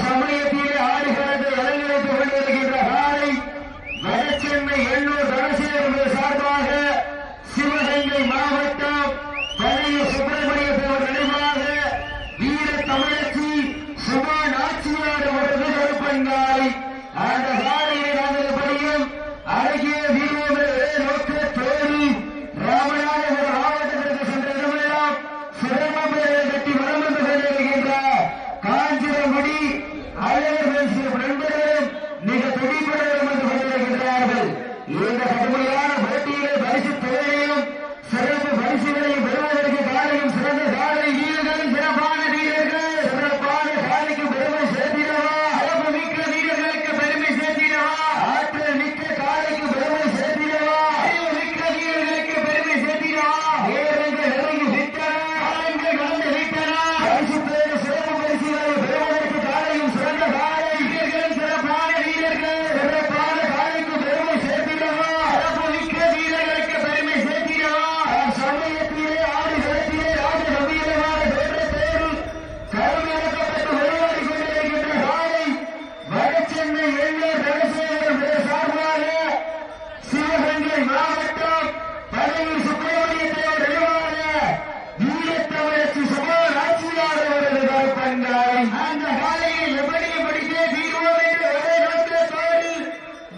சமயத்திலே ஆடுகளத்தை அலங்கரித்துக் கொண்டிருக்கின்ற காலை வடசென்னை எண்ணூர் தனசேகர் சார்பாக சிவகங்கை மாவட்டம் பழைய சுப்பிரமணியத்தவர் நினைவாக வீர தமிழச்சி சுபா நாச்சியார் அவரது கருப்பங்காலை அந்த காலையை நாங்கள் படியும் அழகிய வீரர்களே நோக்கத்தோடு ராமநாதபுரம் மாவட்டத்திற்கு சென்ற இடமெல்லாம் சிறப்பு கட்டி வரம் வந்து கொண்டிருக்கின்ற காஞ்சிரங்குடி அழகர் நண்பர்களும் மிக துடிப்புடன் வந்து கொண்டிருக்கின்றார்கள். இந்த கடுமையான போட்டியிலே பரிசு தொகையையும் சிறப்பு பரிசுகளையும் பெறுவதற்கு காலையும் சிறந்த காலை வீரர்கள் சிறப்பான வீரர்கள் சிறப்பான காலைக்கு பெருமை சேர்த்திடவா சிறப்பு மிக்க வீரர்களுக்கு பெருமை சேர்த்திடவா ஆற்றல் மிக்க காலைக்கு பெருமை சேர்த்திடவா அறிவு மிக்க வீரர்களுக்கு பெருமை சேர்த்திடவா வீரர்கள் நெருங்கி விட்டன காலங்கள் கடந்து விட்டன பரிசு பேரு சிறப்பு பரிசுகளை பெறுவதற்கு காலையும் சிறந்த காலை வீரர்கள் சிறப்பான வீரர்கள் சிறப்பான காலைக்கு பெருமை சேர்த்திடவா சிறப்பு மிக்க வீரர்களுக்கு பெருமை சேர்த்திடவா சமயத்திலே ஆடு களத்திலே ராஜ கம்பீரமான தோற்றத்தோடு கருவிறக்கப்பட்டு விளையாடி கொண்டிருக்கின்ற காலை வடசென்னை எண்ணூர் தனசேகர் சார்பாக சிவகங்கை மாவட்டம் பழைய சுப்பிரமணியத்தவர் நினைவாக வீரத்தமிழச்சி சுபா நாச்சியார் அவரது கருப்பங்காலை அந்த காலையை எப்படியும் படித்தே தீர்வோம் என்று ஒரே நோக்கத்தோடு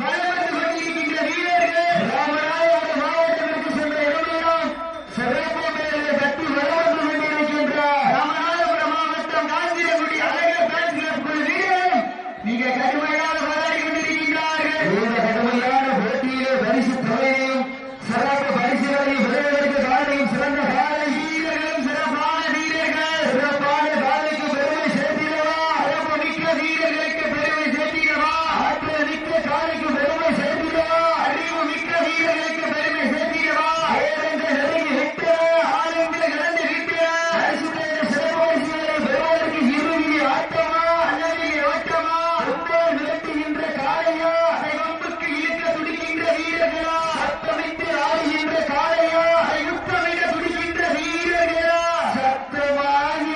வலம் வந்து கொண்டிருக்கின்ற வீரர்கள் ராமநாதபுரம் மாவட்டத்திற்கு சென்ற இடமெல்லாம் சிறப்பு பெயர்களை கட்டி வலம் வந்து கொண்டிருக்கின்ற ராமநாதபுரம் மாவட்டம் காஞ்சிரங்குடி அழகர் பேன்ஸ் கிளப் குழு வீரர்கள் மிக கடுமையாக போராடி கொண்டிருக்கின்றார்கள். இந்த கடுமையான போட்டியிலே பரிசு தொகையையும் சிறப்பு பரிசுகளையும் பெறுவதற்கு காலையும் சிறந்த காலை வீரர்களும் சிறப்பான வீரர்கள் சிறப்பான காலைக்கு பெருமை சேர்த்திடவா சிறப்பு மிக்க வீரர்களுக்கு பெருமை சேர்த்திடவா ஆற்றல் மிக்க காலைக்கு பெருமை சேர்த்திடவா அறிவு மிக்க வீரர்களுக்கு பெருமை சேர்த்திடவா நேரங்கள் நெருங்கி விட்டன ஆளுங்கள் கடந்து விட்டன பரிசு பெற்ற சிறப்பு பரிசுகளை பெறுவதற்கு இறுதி ஆட்டமா அல்லது ஓட்டமா ரொம்ப விரட்டுகின்ற காலையா அதை வம்புக்கு இழுக்க துடிக்கின்ற வீரர்களா சத்தமிட்டு ஆடுகின்ற காலையா அதை யுத்தமிட துடிக்கின்ற வீரர்களா சத்தமாகி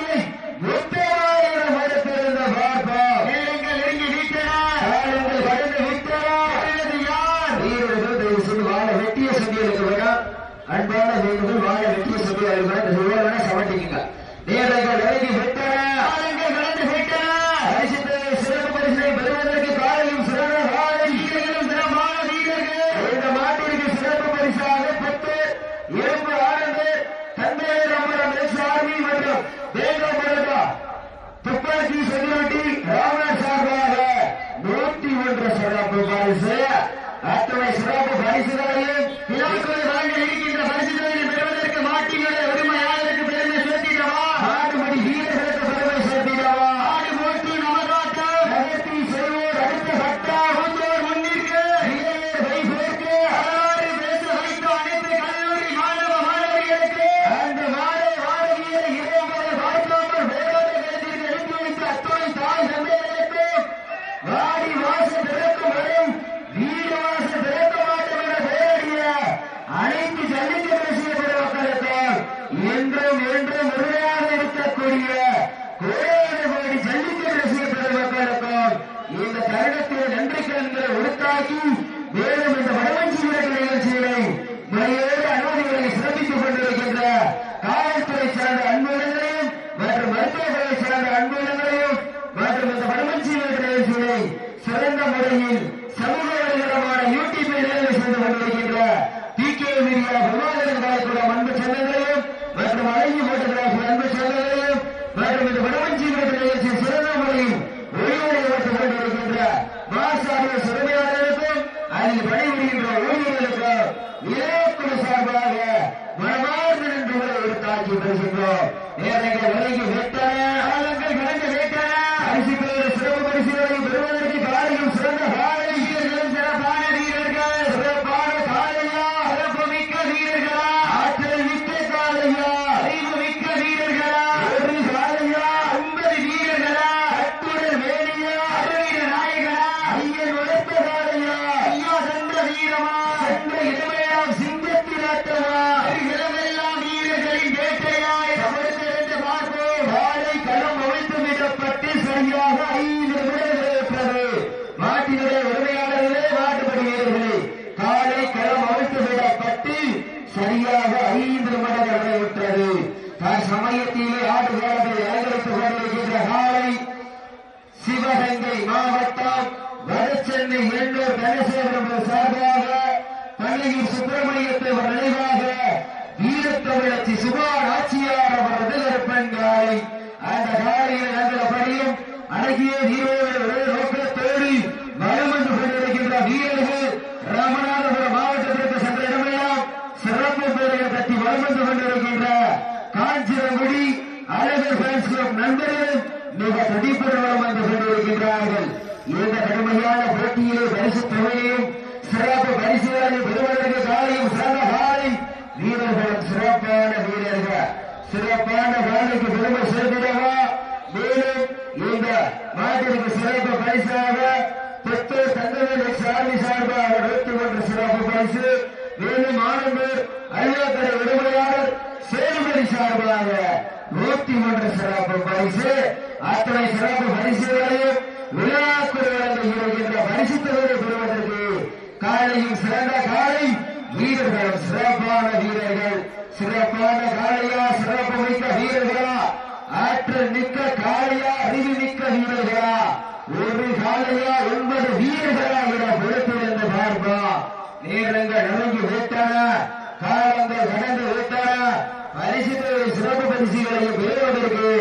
யுத்தமாக மரத்திருந்த பார்ப்போம் நேரங்கள் நெருங்கி விட்டன காலங்கள் கடந்து விட்டன யார் வீரர்கள் சொல்லி வாழ வெட்டிய சொல்லியிருக்க வேண்டாம் அன்பான வீரர்கள் வாழ வெட்டிய சொல்லி வேணா சமட்டிக்குங்க நேரங்கள் நெருங்கி விட்டன காலங்கள் கடந்து விட்டன சிறப்பு பரிசை பெறுவதற்கு காலையும் சிறந்த காலை வீரர்களும் சிறப்பான வீரர்கள் இந்த மாட்டிற்கு சிறப்பு பரிசாக 10 இரும்பு ஆனந்து தந்தை ரமணம் சாமி மற்றும் வேங்கம்பரதா துப்பாக்கி செல்வட்டி ராமன் சார்பாக 101 சிறப்பு பரிசு அத்தனை சிறப்பு பரிசுகளையும் விழாக்களை வழங்க இருக்கின்ற பரிசுகளை பெறுவதற்கு மாட்டினுடைய உரிமையாளருக்கு பெருமை சேர்த்திடவா ஆடுபடி வீரர்களுக்கு பெருமை சேர்த்திடவா ஆடு போட்டி நமதாட்டம் நகர்த்தி செய்வோர் அடுத்த சட்டா முன்னோர் முன்னிற்கு இளைஞர் வைபோருக்கு வரலாறு பேச வைத்த அனைத்து கல்லூரி மாணவ மாணவியருக்கு அந்த மாணவ மாணவியரை இளைஞரை பார்க்காமல் வேறொரு இடத்திற்கு எழுப்பி வைத்த அத்துணை தாய் தந்தையர்களுக்கு வாடி வாசல் திறக்கும் வரும் வீடு வாசல் திறக்க மாட்டோம் என பெயரடிய அனைத்து ஜல்லிக்கட்டு ரசிகர் மக்களுக்கு என்றும் என்றும் உறுதியாக இருக்கக்கூடிய கோடி ஜல்லிக்கட்டு ரசிகர் மக்களுக்கும் இந்த தருணத்தில் நன்றி கண்களை உருத்தாக்கி மேலும் இந்த வடமஞ்சி விளக்கு நிகழ்ச்சிகளை முறையோடு அனுமதிகளை சிறப்பித்துக் கொண்டிருக்கின்ற காவல்துறை சார்ந்த அன்புகளையும் மற்றும் மருத்துவத்துறை சார்ந்த அன்புகளையும் மற்றும் இந்த வடமஞ்சி விளக்கு நிகழ்ச்சிகளை சிறந்த முறையில் சமூக வலைதளமான யூடியூபில் நிகழ்ச்சி செய்து கொண்டிருக்கின்ற PK மீடியா விவாதங்கள் காலக்கூடிய அன்பு சொந்தங்களையும் மற்றும் அழகி போட்டோகிராஃபி அன்பு சொந்தங்களையும் மற்றும் இந்த வடமஞ்சி விளக்கு நிகழ்ச்சி சிறந்த முறையில் ஒளிவுரை ஓட்டுக் கொண்டிருக்கின்ற மாசாரிய சிறுமையாளர்களுக்கும் அதில் பணிபுரிகின்ற ஊழியர்களுக்கும் இலக்குழு சார்பாக மனமார்ந்த நன்றிகளை ஒரு தாக்கி பேசுகின்றோம். நேரங்கள் விலகி விட்டன காலங்கள் கடந்து விட்டன பரிசு பெற சிறப்பு பரிசுகளை பெறுவதற்கு காலையும் சிறந்த காலை வீரர்களும் சிறப்பான வீரர்கள் சிறப்பான காலையா சிறப்பு மிக்க வீரர்களா ஆற்றல் மிக்க காலையா அறிவு மிக்க வீரர்களா ஒரு காலையா 9 வீரர்களா கட்டுடல் வேணியா அருவீர நாயகனா ஐயன் உழைத்த காலையா ஐயா சென்ற வீரமா சென்ற இடமெல்லாம் சிங்கத்தில் ஆட்டமா இடமெல்லாம் வீரர்களின் வேட்டையாய் தமிழ் பார்ப்போம் வாழை சமயத்திலே ஆடுகளத்தை அலங்கரித்துக் கொண்டிருக்கின்ற காலை சிவகங்கை மாவட்டம் வடசென்னை எண்ணூர் தனசேகரம் சார்பாக பள்ளியூர் சுப்பிரமணியத்தை நினைவாக வீரத்தமிழச்சி சுபான் ஆட்சியார் அவரது கருப்பன்காலை அந்த காலையில் நல்லபடியும் அழகிய வீரோடு நோக்கத்தோடு வலம் வந்து கொண்டிருக்கின்ற வீரர்கள் ராமநாதபுரம் மாவட்டத்திற்கு சென்ற இடமெல்லாம் சிறப்பு பேரை தட்டி வலம் வந்து கொண்டிருக்கின்ற காஞ்சிரங்குடி அழகர் ஃபேன்ஸ் கிளப் நண்பர்கள் மிக துடிப்புடன் வலம் வந்து கொண்டிருக்கின்றார்கள். இந்த கடுமையான போட்டியிலே பரிசு தொகையையும் சிறப்பு பரிசுகளை பெறுவதற்கு காலையும் சிறந்த காலை வீரர்களும் சிறப்பான வீரர்கள் சிறப்பான காலைக்கு பெருமை சேர்க்கிறவா. மேலும் இந்த நாட்டிற்கு சிறப்பு பரிசாக பெற்றோர் தங்கவேலை சாமி சார்பாக 101 சிறப்பு பரிசு, மேலும் ஆனந்தூர் ஐயாக்கரை விடுமுறையாளர் சேதுபதி சார்பாக 101 சிறப்பு பரிசு. அத்தனை சிறப்பு பரிசுகளையும் விழாக்குள் வழங்கி வருகின்ற பரிசு தொகையை பெறுவதற்கு காலையும் சிறந்த காலை வீரர்களும் சிறப்பான வீரர்கள் சிறப்பான காலையா சிறப்பு மிக்க வீரர்களா ஆற்றல் மிக்க காலையா அறிவு மிக்க வீரர்களா ஒரு காலையா 9 வீரர்களா என பொறுப்பில் என்று பார்ப்பா. நேரங்கள் நெருங்கி விட்டன, காலங்கள் கடந்து விட்டன. பரிசு சிறப்பு பரிசுகளையும் பெறுவதற்கு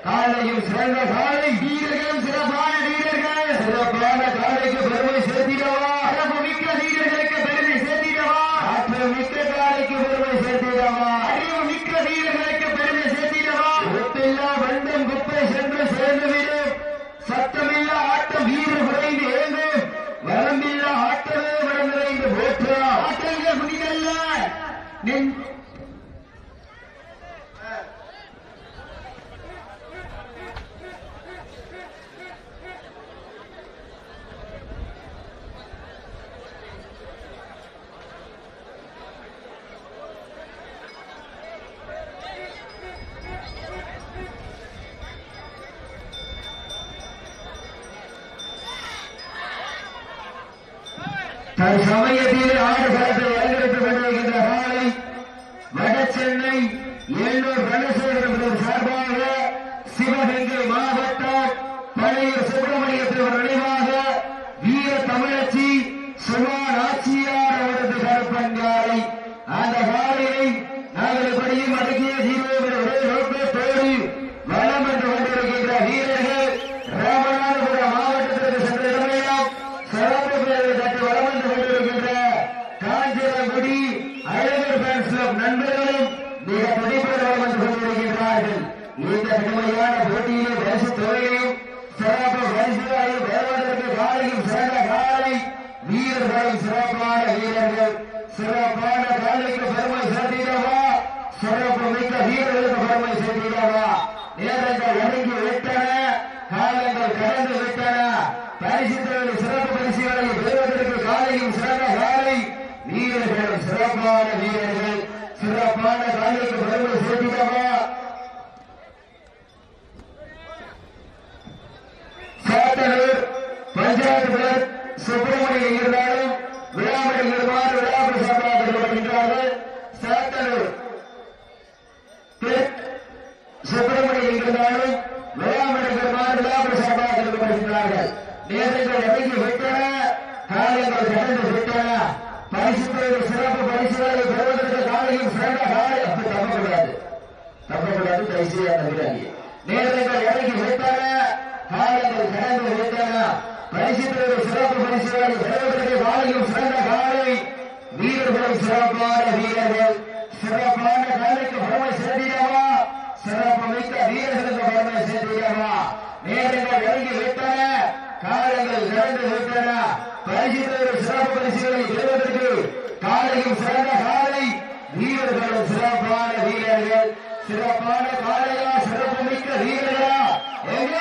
காலையும் சிறந்த காலை வீரர்களும் சிறப்பான வீரர்கள் சிறப்பான காலைக்கு பெருமை சேர்த்திடவா, சிறப்பு மிக்க வீரர்களுக்கு பெருமை சேர்த்திடவா, ஆற்றல் மிக்க காலைக்கு பெருமை சேர்த்திடவா, அறிவு மிக்க வீரர்களுக்கு பெருமை சேர்த்திடவா. ஒப்பில்லா வண்டம் குப்பை சென்று சேர்ந்துவிடும், சத்தமில்லா ஆட்டம் வீரர் குறைந்து ஏங்கும், வரம்பில்லா ஆட்டமே வரம் நிறைந்து போற்றா. ஆட்டங்கள் முடிதல்ல சமயத்தில் ஆடுகளத்தை அலங்கரித்துக் கொண்டிருக்கின்ற காலை வடசென்னை எண்ணூர் தனசேகரம் சார்பாக சிவகங்கை மாவட்டம் பள்ளியூர் சுப்பிரமணியத்தவர் நினைவாக வீர தமிழச்சி சுபான் ஆட்சியார் அவரது கருப்பன்காலை அந்த காலையை நாங்கள் எப்படியும் அடக்கிய ஜீவோவின் ஒரே நோக்கத்தோடு வலம் வந்து கொண்டிருக்கின்ற வீரர்கள் ராமநாதபுரம் மாவட்டத்திற்கு சென்ற இடமெல்லாம் சிறப்பு பேரை தட்டி வலம் வந்து கொண்டிருக்கின்ற காஞ்சிரங்குடி அழகர் ஃபேன்ஸ் கிளப் நண்பர்களும் மிக துடிப்புடன் வலம் வந்து கொண்டிருக்கின்றார்கள். இந்த கடுமையான போட்டியிலே பரிசு தொகையையும் சிறப்பு பரிசுகளையும் பெறுவதற்கு காலையும் சிறந்த காலை வீரர்களும் சிறப்பான வீரர்கள் சிறப்பான காலைக்கு பெருமை சேர்த்திடவா, சிறப்பு மிக்க வீரர்களுக்கு பெருமை சேர்த்திடவா. நேரங்கள் நெருங்கி விட்டன, காலங்கள் கடந்து விட்டன. பரிசுகளில் சிறப்பு பரிசுகளை பெறுவதற்கு காலையும் சிறந்த காலை வீரர்களும் சிறப்பான வீரர்கள் சிறப்பான காலைக்கு பெருமை சேர்த்திடவா. சாத்தனூர் பஞ்சாயத்து சுப்பிரமணியம் இருந்தாலும் விழாமணிகள் விழாப்பு சார்பாக சாத்தனூர் சுப்பிரமணியம் இருந்தாலும் விழாமணிகள் விழாப்பு சார்பாக வருகின்றார்கள். நேரங்கள் நெருங்கி விட்டன, காலங்கள் கடந்து விட்டன. பரிசுகளில் சிறப்பு பரிசுகளை பெறுவதற்கு காலையும் சிறந்த காலை அப்படி தப்பக்கூடாது தயவுசெய்து வீராங்கி. நேரங்கள் நெருங்கி விட்டன, காலங்கள் கடந்து விட்டன. பரிசுகளில் சிறப்பு பரிசுகளை பெறுவதற்கு காலையும் சிறந்த காலை வீரர்களும் சிறப்பான வீரர்கள் சிறப்பான காலைக்கு பெருமை சேர்த்திடவா, சிறப்பு மிக்க வீரர்களுக்கு பெருமை சேர்த்திடவா. நேரங்கள் நெருங்கி விட்டன, காலங்கள் கடந்து விட்டன. பரிசுகளில் சிறப்பு பரிசுகளை பெறுவதற்கு காலையும் சிறந்த காலை வீரர்களும் சிறப்பான வீரர்கள் சிறப்பான காலையா சிறப்பு மிக்க வீரர்களா எங்கே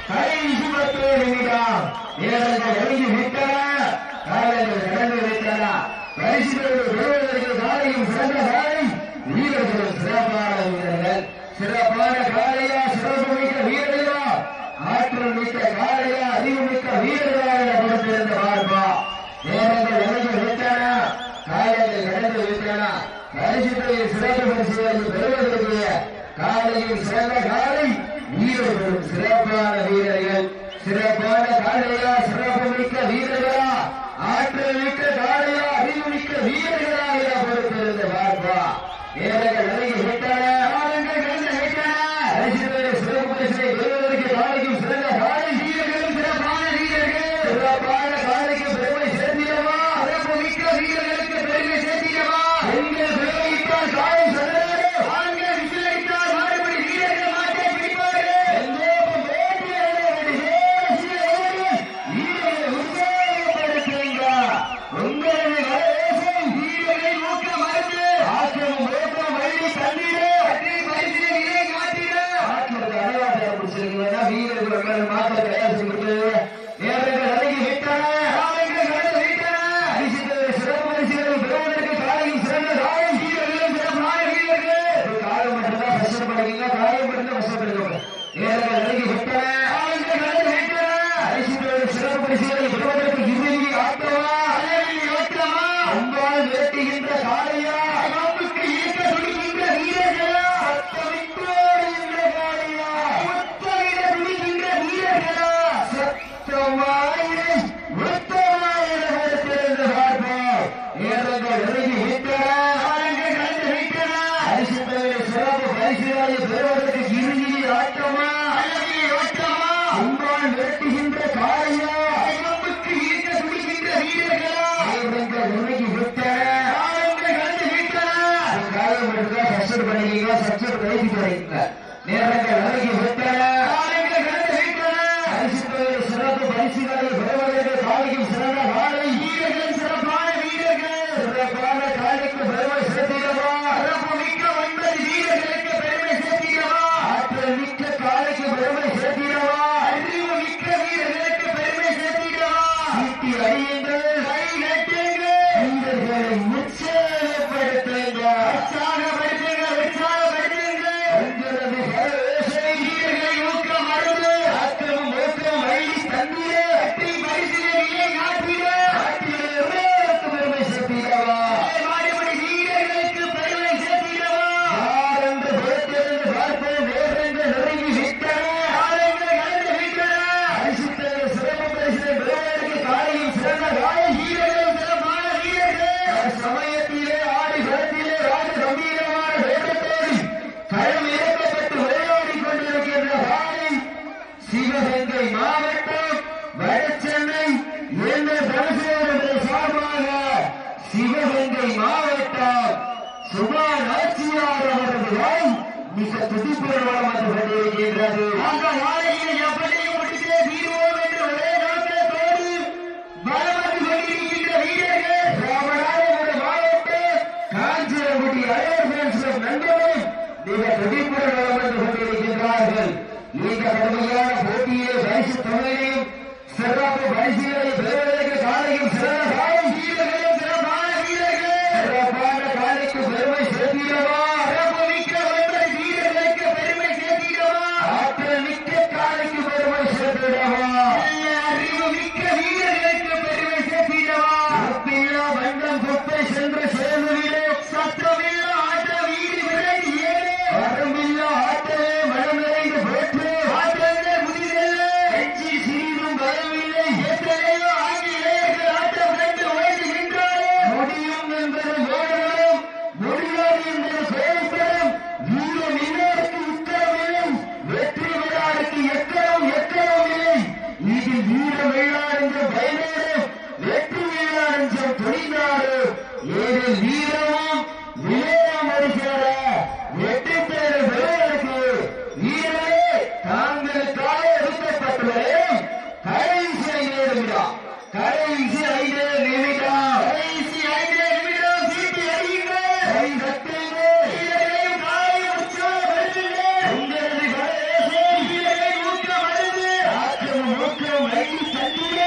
கடைசி 10 நிமிடம் வீரர்கள் நெருங்கி விட்டன. காலையில் கடந்து விட்டன. பரிசுகளை பெறுவதற்கு காலையும் சிறந்த காலை வீரர்கள் சிறப்பான வீரர்கள். சிறப்பான காலையா, சிறப்பு மிக்க வீரர்களா, ஆற்றல் மிக்க காலையா, அறிவு மிக்க வீரர்களா என பொறுத்திருந்த பார்ப்பா. நேரங்கள் நெருங்கி விட்டன. காலையில் கடந்து விட்டன. பரிசுகளை சிறப்பு பரிசுகளை பெறுவதற்கு காலையும் சிறந்த காலை வீரர்களும் சிறப்பான வீரர்கள். சிறப்பான காலையா, சிறப்பு மிக்க வீரர்களா, ஆற்றல் மிக்க காலையா, அறிவு மிக்க வீரர்களா என பொறுத்திருந்த பார்ப்பா. நேரங்கள் நெருங்கி விட்டன. காலங்கள் கடந்து விட்டன. பரிசுகளை சிறப்பு பரிசுகளை பெறுவதற்கு காலையும் சிறந்த காலை வீரர்களும் சிறப்பான வீரர்கள். சிறப்பான காலைக்கு பெருமை சேர்த்திடவா, சிறப்பு மிக்க வீரர்களுக்கு பெருமை சேர்த்திடவா. எங்கள் பெருமையிட்டால் காலை சொன்னாரு, ஆண்கள் விசிலடித்தால் மாறுபடி வீரர்கள் மாட்டை பிடிப்பார்கள். எங்கோப்பும் வேட்டியர்கள் வீரர்கள் உற்சாகப்படுத்துங்க. உங்களது வரவேசை வீரர்களை ஊக்க மருந்து ஆக்கிரமும் ஓட்டம் வழி தந்திட அற்றி பரிசிலை நிலை காட்டிட ஆக்கிரத்தை அடையாளத்தை முடிச்சிருக்கீங்கன்னா வீரர்கள் உங்கள் மாற்ற தயார் செய்கிறது. நேரங்கள் அடங்கி விட்டன. காலங்கள் கடந்து விட்டன. பரிசுகளை சிறப்பு பரிசுகளை பெறுவதற்கு காலையும் சிறந்த காலை வீரர்களும் சிறப்பான வீரர்கள். காலம் மட்டும்தான் கஷ்டப்படுவீங்க, காயம் மட்டும்தான் கஷ்டப்படுங்க. நேரங்கள் அடங்கி விட்டன. காலங்கள் கடந்து விட்டன. பரிசுகளை சிறப்பு பரிசுகளை பெறுவதற்கு இறுதி ஆட்டமா, ஓட்டமா, அம்பால் வேட்டுகின்ற காலையா, நமக்கு ஈர்க்க துடிக்கின்ற வீரர்களா, சத்தமிட்டு ஓடுகின்ற காலையா, முத்தமிட துடிக்கின்ற வீரர்களா, சத்தமாயிரை உத்தமாயிர பொறுத்திருந்து பார்ப்போம். நேரங்கள் நெருங்கி விட்டன. காலங்கள் கடந்து விட்டன. பரிசுகளை சிறப்பு பரிசுகளை பெறுவதற்கு இறுதி ஆட்டமா, ஓட்டமா, அம்பால் வேட்டுகின்ற காலையா, நமக்கு ஈர்க்க துடிக்கின்ற வீரர்களா, நெருங்கி விட்டன. காலங்கள் கடந்து விட்டன. காலம் மட்டும்தான் சப்ஸ்ட் பண்ணிக்கீங்க, சப்ஸ்ட் பேசி தரீங்க. நேரங்கள் நெருங்கி விட்டன. காலங்கள் கடந்து விட்டன. பரிசுகளை சிறப்பு பரிசுகளை பெறுவதற்கு காலையும் சிறந்த காலை வீரர்கள் சிறப்பான வீரர்கள். சிறப்பான காலைக்கு பெருமை சேர்த்திடவா, சிறப்பு மிக்க 9 வீரர்களுக்கு பெருமை சேர்த்திடவா, ஆற்றல் மிக்க காலைக்கு பெருமை சேர்த்திடவா, அறிவு மிக்க வீரர்களுக்கு பெருமை சேர்த்திடவா. சீட்டி அடியுங்கள், கை கட்டுங்கள், வீரர்களை உற்சாகப்படுத்துங்க, உற்சாகப்படுத்துங்க, உற்சாகப்படுத்துங்க. உங்களது வரவேசை வீரர்களை ஊக்க மருந்து ஆக்கிரமும் ஊக்கம் வழி தந்திட அற்றி பரிசிலை நிலை காட்டிட ஆற்றிற்கு பெருமை சேர்த்திடவா, மாடுபடி வீரர்களுக்கு பெருமை சேர்த்திடவா. யார் என்று பொறுத்திருந்து பார்ப்போம். வேறங்கள் நெருங்கி விட்டன. காலங்கள் கடந்து விட்டன. பரிசுகளை சிறப்பு பரிசிலை பெறுவதற்கு காலையும் சிறந்த காலை வீரர்களும் சிறப்பான வீரர்கள். சமயத்திலே ஆடி களத்திலே ராஜ கம்பீரமான வேட்டத்தோடு களம் இறக்கப்பட்டு விளையாடி கொண்டிருக்கின்ற காலை சிவகங்கை மாவட்டம் வடசென்னை என்ற தனசேகரனுடைய சார்பாக சிவகங்கை மாவட்டம் சுபா நாச்சியார் அவர்களை மிக துடிப்புறமாக கொண்டிருக்கின்றது. அந்த நாளையை எப்படியும் முடித்தே தீர்வோம் என்று ஒரே நோக்கத்தோடு பலம் வந்து கொண்டிருக்கின்ற வீரர்கள் ராமநாதபுர மாவட்டம் காஞ்சிரங்குடி அழகர் ஃபேன்ஸ் நண்பர்களும் மிக துடிப்புறமாக வந்து கொண்டிருக்கின்றார்கள். இந்த கடுமையான போட்டியிலே பரிசு தொகையையும் சிறப்பு பரிசுகளை பெறுவதற்கு காலையும் சிறந்த காலை வீரர்களும் சிறப்பான வீரர்கள். சிறப்பான காலைக்கு பெருமை சேர்த்திடவா, சிறப்பு மிக்க 9 வீரர்களுக்கு பெருமை சேர்த்திடவா, ஆற்றல் மிக்க காலைக்கு பெருமை சேர்த்திடவா, அறிவு மிக்க வீரர்களுக்கு பெருமை சேர்த்திடவா. உப்பில்லா வண்டம் குப்பை சென்று சேர்ந்துவிடு, சத்தமில்லா ஆட்ட வீடு விரைந்து ஏறு, வரம்பில்லா ஆட்டவே மனம் நிறைந்து போற்று, ஆட்டங்கள் முதிரல்ல வெற்றி சிறிதும் பயமில்லை, எத்தனையோ ஆங்கிலேயர்கள் ஆட்டம் கண்டு உழைத்துகின்றாரே, முடியும் என்பது ஓடலும் முடியாது என்பது கோரித்தரும், வீரம் இன்னருக்கு உத்தரவில்லை, வெற்றி விழாவுக்கு எக்கரம் எக்கரம் இல்லை, வீரமும் வெள்ளி தந்திர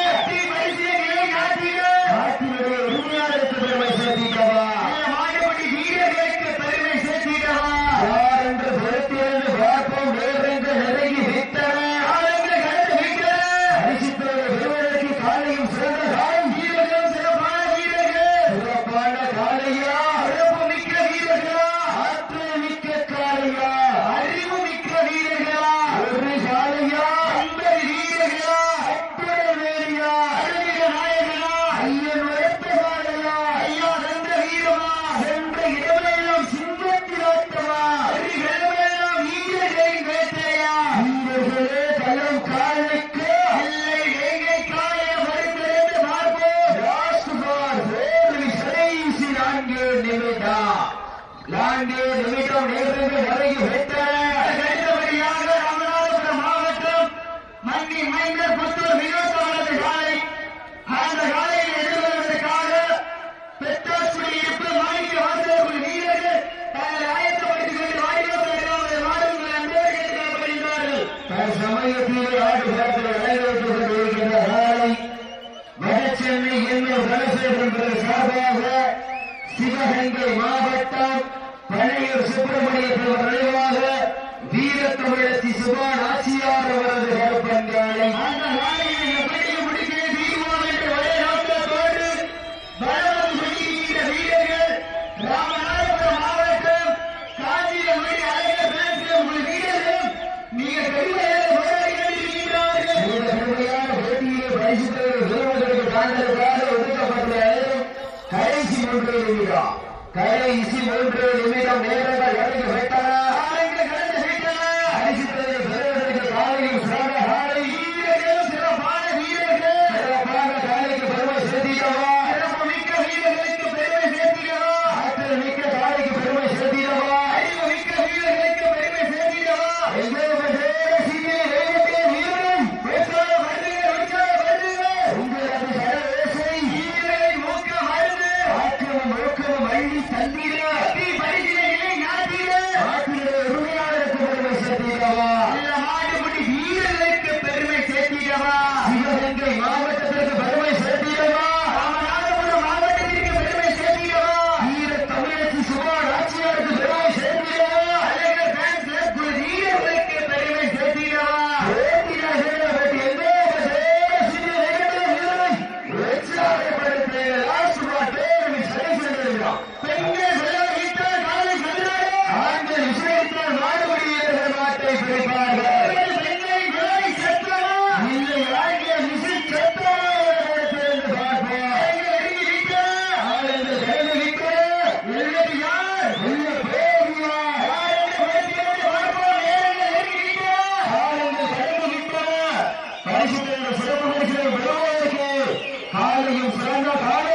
பரிசுகளை நாட்டினுடைய உரிமையாளருக்கு பெருமை சேர்த்திக்கவா மாடுபடி வீரர்களுக்கு பெருமை சேர்த்திக்கவா யார் என்று பொறுத்திருந்து பார்ப்போம் வேறென்று நெருங்கி விட்டன அரிசித்தோடு பெறுவதற்கு காலையும் சிறந்த காலம் வீரர்களும் சிறப்பான வீரர்கள் சிறப்பான காலையா சிறப்பு மிக்க வீரர்களா ஆற்றல் மிக்க காலையா அறிவு மிக்க வீரர்களா ஒரு காலையா 50 வீரர்களா அற்புத வேலியா அருளிக நாயகனா ஐயன் வளர்த்த காலையா ஐயா சென்ற வீரமா சென்ற இடமெல்லாம் சிங்கத்தில் ஆட்டமா இடமெல்லாம் வீரர்களின் வேட்டையா வீரர்களே களம் காலைக்கு இல்லை வேங்கை காய வருகிறது பார்ப்போம் லாஸ்ட் பார் கடைசி 4 நிமிடம் நேரங்கள் நெருங்கி விட்டன அடுத்தபடியாக ராமநாதபுரம் மாவட்டம் மன்னி மைந்தர் புத்தூர் வினோத் காலை அந்த காலையில் எதிர்கொள்வதற்காக பெற்றாஸ்படி இருப்பு மாணிக்க வாசகர்கள் வீரர்கள் தங்களை ஆயத்தப்படுத்திக் கொண்டு வாடிவாசல் மாடுகளை அன்போடு கேட்டுக்கொள்ளப்படுகின்றார்கள் தற்சமயத்தில் ஆடுகளத்தில் விளையாட்டுக் கொண்டிருக்கின்ற காலை வடசென்னை எண்ணூர் தனசேகரன் சார்பாக சிவகங்கை மாவட்டம் பழையூர் சுப்பிரமணியத்தவர் நினைவாக வீரத்தமிழச்சி சுபான் ஆட்சியார் அவரது கருப்பங்காலை அந்த நாளையை எப்படி முடிக்க தீர்வோம் என்று ஒரே நோக்கத்தோடு பலவம் சொல்லியிருக்கிற வீரர்கள் ராமநாதபுரம் மாவட்டம் காஞ்சிபுரம் அழகர் பேசிய உங்கள் வீரர்களும் மிக பெருமையாக போராடி கொண்டிருக்கிறார்கள் இந்த பெருமையான போட்டியிலே பரிசுத்தவர்கள் பெறுவதற்கு தாண்டலுக்காக ஒதுக்கப்பட்ட கடைசி 3 நிமிடம் கடைசி 3 நிமிடம் நேரங்கள் இறங்கி விட்டன அரிசித்ததை பெறுவதற்கு காலையும் சிறந்த காலை வீரர்களும் சிறப்பான வீரர்கள் சிறப்பான காலைக்கு பெருமை சேர்த்திடவா சிறப்பு மிக்க வீரர்களுக்கு பெருமை சேர்த்திடவா ஆற்றல் மிக்க காலைக்கு பெருமை சேர்த்திடவா அறிவு மிக்க வீரர்களுக்கு பெருமை சேர்த்திடவா எங்கே சீனியை வேகத்தை வீரரும் உங்களது சரவேசை வீரர்களின் ஊக்கம் அருது ஆற்றமும் ஊக்கமும் அள்ளி தந்திர பரிசிலைகளை நாட்டிட நாட்டினுடைய உரிமையாளருக்கு பெருமை சேர்த்திடவா மாடுபடி வீரர்களுக்கு பெருமை சேர்த்திடவா சிவகங்கை மாவட்டத்திற்கு பெருமை சேர்த்திடவா ராமநாதபுரம் மாவட்டத்திற்கு பெருமை சேர்த்திடவா வீர தமிழச்சி சுபான் ஆட்சியாருக்கு பெருமை சேர்த்திடவா அழகர் ஃபேன்ஸ் வீரர்களுக்கு பெருமை சேர்த்திடவா பெண்கள் செலவழித்தால் காலை சென்றாரோ ஆண்கள் விசேஷத்தால் மாடுபடி வீரர்கள் நாட்டை பிடிப்பார்கள் பெண்களை விலை செத்தவா இல்லை ஆகிய விசி செத்தவா பார்ப்போம் நெருங்கி விட்ட ஆளுங்கள் கடந்து விட்ட வெள்ளது யார் வெள்ள பேரியா யார் என்று பரிசுகளை பார்ப்போம் நேரங்கள் நெருங்கி விட்ட ஆளுங்கள் கடந்து விட்டன பரிசுத்தோட சிறப்பு பரிசுகளை பெறுவதற்கு காலையும் சிறந்த காலை